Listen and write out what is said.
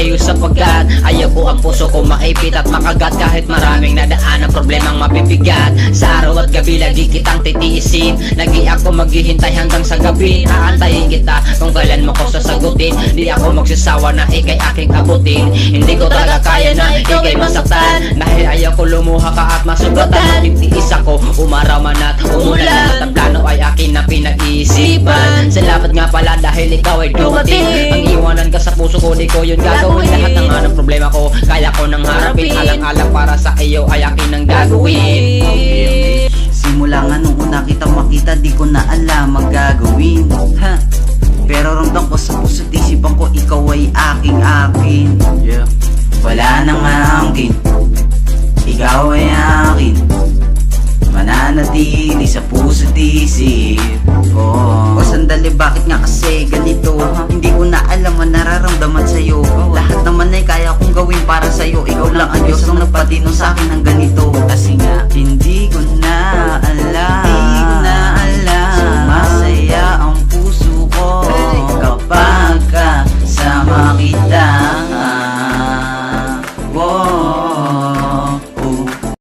maayos sapagkat ayaw ko ang puso ko maipit at makagat. Kahit maraming nadaan ang problemang mabibigat, sa araw at gabi lagi kitang titiisin. Lagi ako maghihintay hanggang sa gabi. Aantayin kita kung kailan mo ko sasagutin. Di ako magsasawa na ikay aking abutin. Hindi ko talaga kaya na ikay masaktan, dahil ayaw ko lumuha ka at masugatan. Magtitiis ako umaraw man at umulan, at ang plano ay akin na pinag-iisipan. Salamat nga pala dahil ikaw ay dumating. Ang iwanan ka sa puso ko, di ko yun gagawin. Lahat ng anong problema ko, kaya ko nang harapin. Alang-alang para sa iyo ay akin nang gagawin. Simula nga nung una kita makita, di ko na alam ang gagawin, ha? Pero ramdam ko sa puso't isipan ko, ikaw ay aking-akin. Yeah. Wala nang angkin, ikaw ay akin, mananatili sa puso't isip ko. O sandali, bakit nga kasi ganito? Hindi ko na alam ang nararamdaman sa'yo. Lahat naman ay kaya kong gawin para sa'yo. Ikaw lang ang Diyos nang nagpatino sa'kin ng ganito. Kasing